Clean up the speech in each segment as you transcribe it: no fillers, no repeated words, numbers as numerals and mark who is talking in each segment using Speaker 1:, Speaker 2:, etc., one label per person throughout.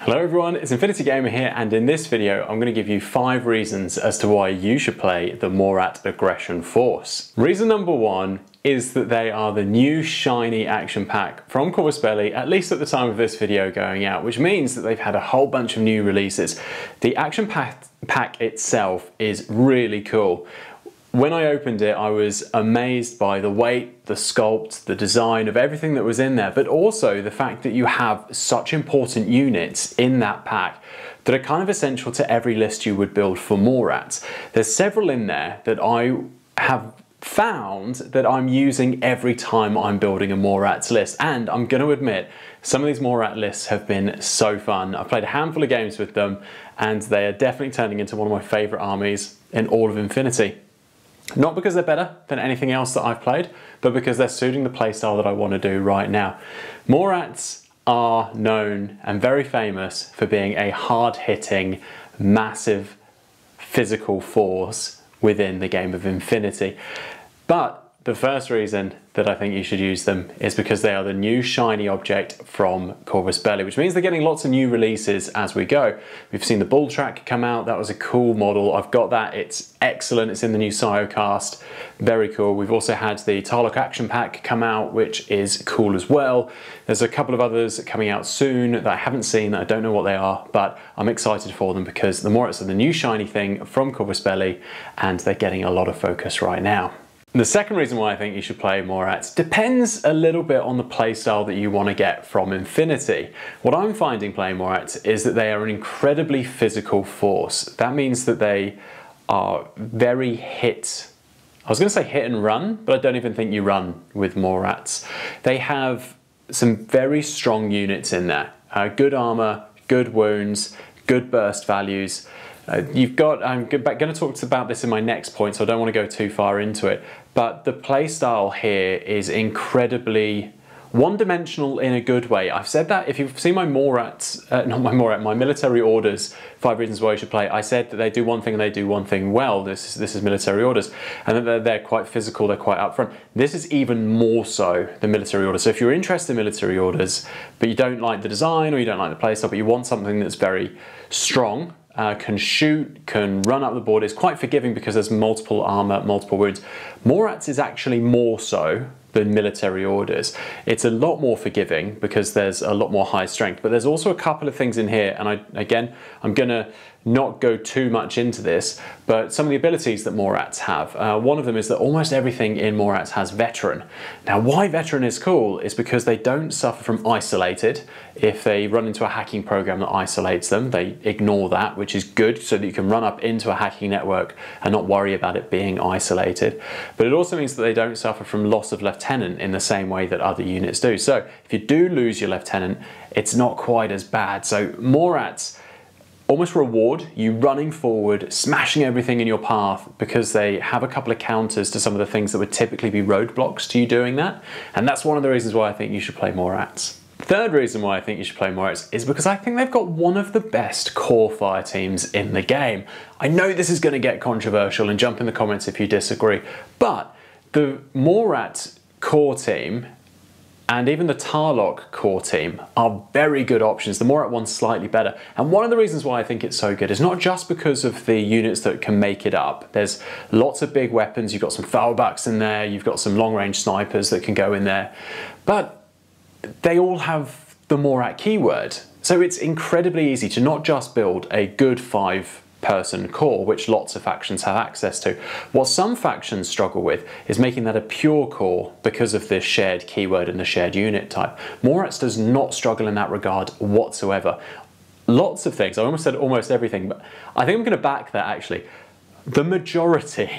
Speaker 1: Hello everyone, it's Infinity Gamer here, and in this video I'm going to give you 5 reasons as to why you should play the Morat Aggression Force. Reason number 1 is that they are the new shiny action pack from Corvus Belli, at least at the time of this video going out, which means that they've had a whole bunch of new releases. The action pack itself is really cool. When I opened it, I was amazed by the weight, the sculpt, the design of everything that was in there, but also the fact that you have such important units in that pack that are kind of essential to every list you would build for Morats. There's several in there that I have found that I'm using every time I'm building a Morats list, and I'm going to admit some of these Morat lists have been so fun. I've played a handful of games with them and they are definitely turning into one of my favourite armies in all of Infinity. Not because they're better than anything else that I've played, but because they're suiting the playstyle that I want to do right now. Morats are known and very famous for being a hard-hitting, massive physical force within the game of Infinity. But the first reason that I think you should use them is because they are the new shiny object from Corvus Belli, which means they're getting lots of new releases as we go. We've seen the Bull Track come out. That was a cool model. I've got that. It's excellent. It's in the new Siocast. Very cool. We've also had the Tarlock Action Pack come out, which is cool as well. There's a couple of others coming out soon that I haven't seen. I don't know what they are, but I'm excited for them because the Morats are the new shiny thing from Corvus Belli and they're getting a lot of focus right now. The second reason why I think you should play Morats depends a little bit on the playstyle that you want to get from Infinity. What I'm finding playing Morats is that they are an incredibly physical force. That means that they are very I was going to say hit and run, but I don't even think you run with Morats. They have some very strong units in there. Good armor, good wounds, good burst values. I'm going to talk about this in my next point, so I don't want to go too far into it, but the playstyle here is incredibly one-dimensional in a good way. I've said that. If you've seen my my military orders, 5 reasons why you should play, I said that they do one thing and they do one thing well. This is military orders, and that they're quite physical, they're quite upfront. This is even more so than military orders. So if you're interested in military orders, but you don't like the design or you don't like the playstyle, but you want something that's very strong, can shoot, can run up the board, it's quite forgiving because there's multiple armor, multiple wounds. Morats is actually more so than military orders. It's a lot more forgiving because there's a lot more high strength, but there's also a couple of things in here, and I'm gonna not go too much into this, but some of the abilities that Morats have. One of them is that almost everything in Morats has veteran. Now, why veteran is cool is because they don't suffer from isolated. If they run into a hacking program that isolates them, they ignore that, which is good so that you can run up into a hacking network and not worry about it being isolated. But it also means that they don't suffer from loss of lieutenant in the same way that other units do. So if you do lose your lieutenant, it's not quite as bad. So Morats almost reward you running forward, smashing everything in your path, because they have a couple of counters to some of the things that would typically be roadblocks to you doing that. And that's one of the reasons why I think you should play Morats. Third reason why I think you should play Morats is because I think they've got one of the best core fire teams in the game. I know this is going to get controversial, and jump in the comments if you disagree, but the Morat core team and even the Tarlock core team are very good options. The Morat one's slightly better. And one of the reasons why I think it's so good is not just because of the units that can make it up. There's lots of big weapons. You've got some foulbacks in there. You've got some long-range snipers that can go in there. But they all have the Morat keyword. So it's incredibly easy to not just build a good 5-person core, which lots of factions have access to. What some factions struggle with is making that a pure core because of the shared keyword and the shared unit type. Morats does not struggle in that regard whatsoever. Lots of things, I almost said almost everything, but I think I'm going to back that actually. The majority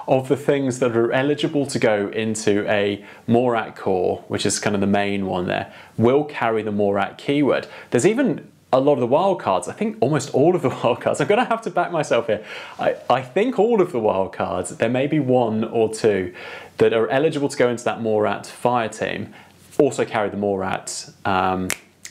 Speaker 1: of the things that are eligible to go into a Morat core, which is kind of the main one there, will carry the Morat keyword. There's even a lot of the wildcards, I think almost all of the wildcards, I'm going to have to back myself here. I think all of the wildcards, there may be 1 or 2 that are eligible to go into that Morat fire team, also carry the Morat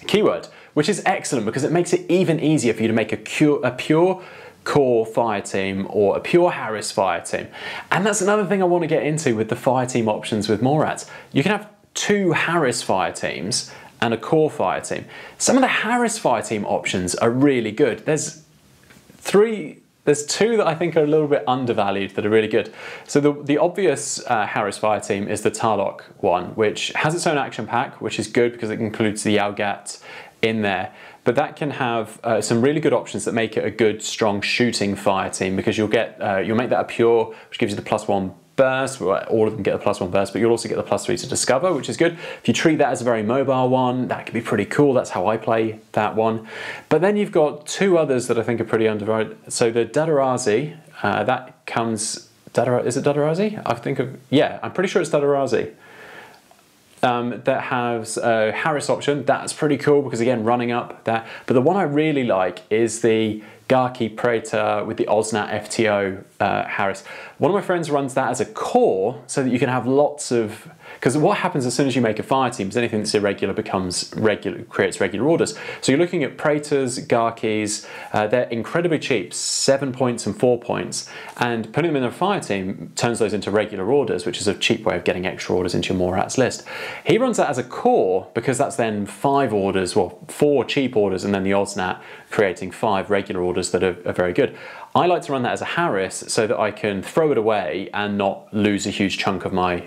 Speaker 1: keyword, which is excellent because it makes it even easier for you to make a pure core fire team or a pure Harris fire team. And that's another thing I want to get into with the fire team options with Morats. You can have 2 Harris fire teams and a core fire team. Some of the Harris fire team options are really good. There's two that I think are a little bit undervalued that are really good. So the obvious Harris fire team is the Tarlock one, which has its own action pack, which is good because it includes the Yalgat in there. But that can have some really good options that make it a good, strong shooting fire team, because you'll make that a pure, which gives you the +1 burst. All of them get the +1 burst, but you'll also get the +3 to discover, which is good. If you treat that as a very mobile one, that could be pretty cool. That's how I play that one. But then you've got two others that I think are pretty underrated. So the Dadarazi, that comes, is it Dadarazi? I'm pretty sure it's Dadarazi. That has a Harris option. That's pretty cool because, again, running up that. But the one I really like is the Garki Praetor with the Osnat FTO Harris. One of my friends runs that as a core so that you can have lots of, because what happens as soon as you make a fire team is anything that's irregular becomes regular, creates regular orders. So you're looking at Praetors, Garkis, they're incredibly cheap, 7 points and 4 points, and putting them in a fire team turns those into regular orders, which is a cheap way of getting extra orders into your Morat's list. He runs that as a core because that's then 5 orders, well, 4 cheap orders, and then the Osnat creating 5 regular orders that are very good. I like to run that as a Harris so that I can throw it away and not lose a huge chunk of my,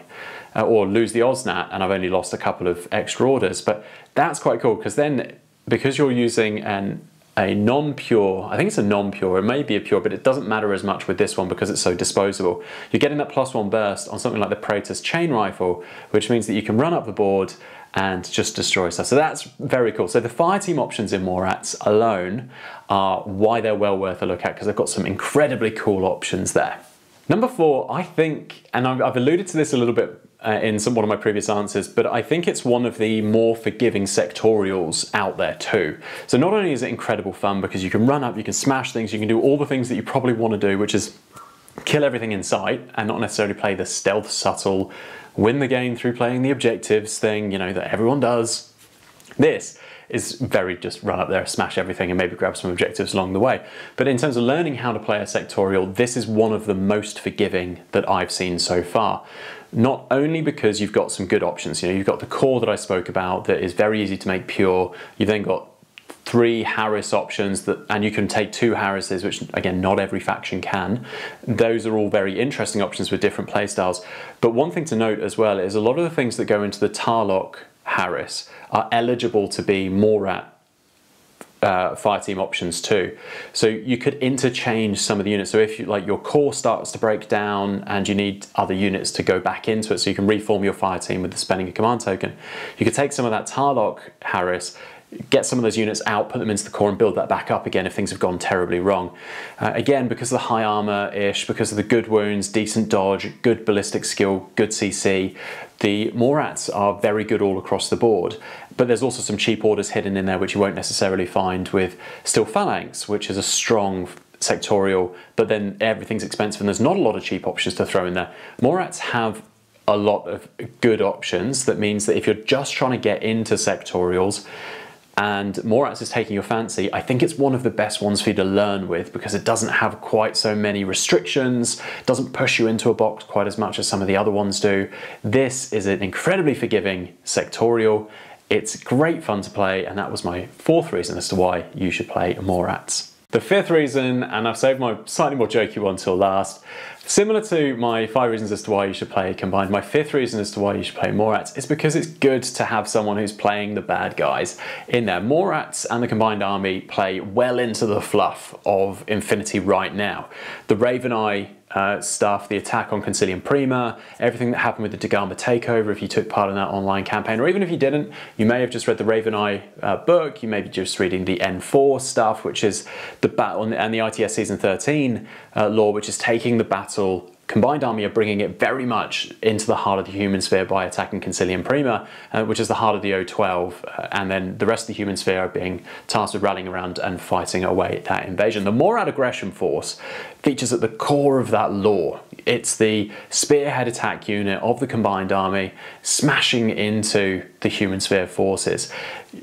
Speaker 1: or lose the Osnat and I've only lost a couple of extra orders. But that's quite cool because then, because you're using a non-pure, I think it's a non-pure, it may be a pure, but it doesn't matter as much with this one because it's so disposable. You're getting that +1 burst on something like the Praetor's chain rifle, which means that you can run up the board and just destroy stuff. So that's very cool. So the fire team options in Morat's alone are why they're well worth a look at, because they've got some incredibly cool options there. Number 4, I think, and I've alluded to this a little bit in one of my previous answers, but I think it's one of the more forgiving sectorials out there too. So not only is it incredible fun because you can run up, you can smash things, you can do all the things that you probably want to do, which is kill everything in sight and not necessarily play the stealth subtle, win the game through playing the objectives thing, you know, that everyone does. This is very just run up there, smash everything and maybe grab some objectives along the way. But in terms of learning how to play a sectorial, this is one of the most forgiving that I've seen so far. Not only because you've got some good options, you know, you've got the core that I spoke about that is very easy to make pure. You've then got 3 Harris options and you can take 2 Harrises, which again, not every faction can. Those are all very interesting options with different playstyles. But one thing to note as well is a lot of the things that go into the Tarlock Harris are eligible to be Morat fire team options too. So you could interchange some of the units. So if you, like, your core starts to break down and you need other units to go back into it, so you can reform your fire team with the spending a command token, you could take some of that Tarlock Harris, get some of those units out, put them into the core and build that back up again if things have gone terribly wrong. Again, because of the high armor-ish, because of the good wounds, decent dodge, good ballistic skill, good CC, the Morats are very good all across the board. But there's also some cheap orders hidden in there which you won't necessarily find with Steel Phalanx, which is a strong sectorial, but then everything's expensive and there's not a lot of cheap options to throw in there. Morats have a lot of good options. That means that if you're just trying to get into sectorials, and Morats is taking your fancy, I think it's one of the best ones for you to learn with because it doesn't have quite so many restrictions, doesn't push you into a box quite as much as some of the other ones do. This is an incredibly forgiving sectorial. It's great fun to play, and that was my 4th reason as to why you should play Morats. The 5th reason, and I've saved my slightly more jokey one till last, similar to my 5 reasons as to why you should play combined, my 5th reason as to why you should play Morats is because it's good to have someone who's playing the bad guys in there. Morats and the combined army play well into the fluff of Infinity right now. The Raven Eye stuff, the attack on Concilium Prima, everything that happened with the Dagama takeover, if you took part in that online campaign, or even if you didn't, you may have just read the Raven Eye book, you may be just reading the N4 stuff, which is the battle, and the ITS Season 13 lore, which is taking the battle. Combined army are bringing it very much into the heart of the human sphere by attacking Concilium Prima, which is the heart of the O12, and then the rest of the human sphere are being tasked with rallying around and fighting away that invasion. The Morat Aggression Force features at the core of that lore. It's the spearhead attack unit of the combined army smashing into the human sphere forces.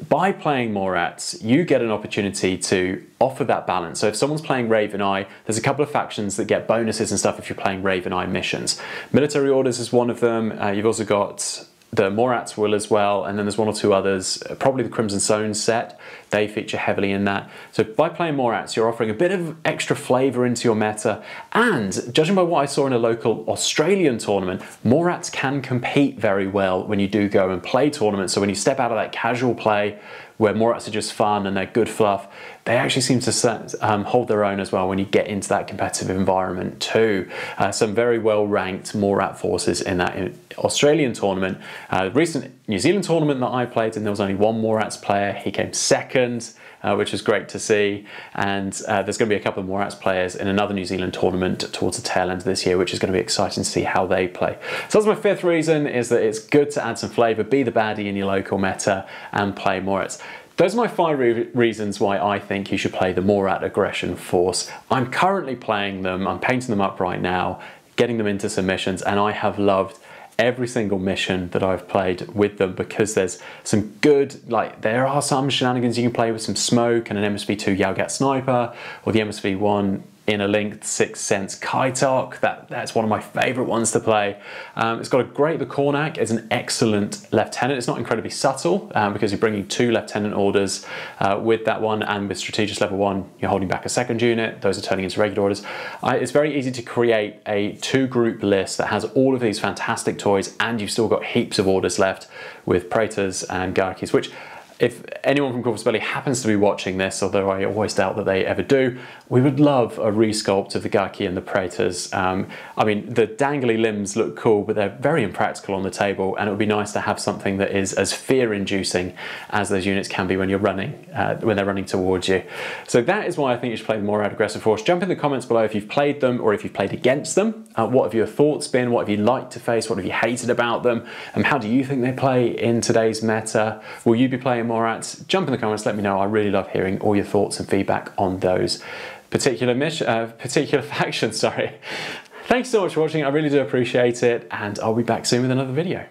Speaker 1: By playing Morats, you get an opportunity to offer that balance. So if someone's playing Raven Eye, there's a couple of factions that get bonuses and stuff if you're playing Raven Eye missions. Military Orders is one of them. You've also got the Morats will as well, and then there's one or two others, probably the Crimson Zone set. They feature heavily in that. So by playing Morats, you're offering a bit of extra flavour into your meta, and judging by what I saw in a local Australian tournament, Morats can compete very well when you do go and play tournaments. So when you step out of that casual play, where Morats are just fun and they're good fluff, they actually seem to hold their own as well when you get into that competitive environment too. Some very well ranked Morat forces in that Australian tournament. The recent New Zealand tournament that I played in, there was only one Morats player. He came second, which was great to see. And there's going to be a couple of Morats players in another New Zealand tournament towards the tail end of this year, which is going to be exciting to see how they play. So that's my fifth reason, is that it's good to add some flavour, be the baddie in your local meta and play Morats. Those are my 5 reasons why I think you should play the Morat Aggression Force. I'm currently playing them, I'm painting them up right now, getting them into submissions, and I have loved every single mission that I've played with them, because there's some good, like, there are some shenanigans you can play with some smoke and an MSV2 Yalgat sniper, or the MSV1 Inner Link 6th Sense Kaitok. That's one of my favourite ones to play. It's got the Kornak is an excellent lieutenant. It's not incredibly subtle because you're bringing 2 lieutenant orders with that one, and with strategist level 1 you're holding back a second unit. Those are turning into regular orders. It's very easy to create a 2-group list that has all of these fantastic toys, and you've still got heaps of orders left with Praetors and Garkis, which, if anyone from Corpus Belli happens to be watching this, although I always doubt that they ever do, we would love a resculpt of the Garki and the Praetors. I mean, the dangly limbs look cool, but they're very impractical on the table, and it would be nice to have something that is as fear-inducing as those units can be when you're running, when they're running towards you. So that is why I think you should play the Morat Aggression Force. Jump in the comments below if you've played them or if you've played against them. What have your thoughts been? What have you liked to face? What have you hated about them? And how do you think they play in today's meta? Will you be playing Morats? Jump in the comments, let me know. I really love hearing all your thoughts and feedback on those particular factions. Sorry. Thanks so much for watching. I really do appreciate it, and I'll be back soon with another video.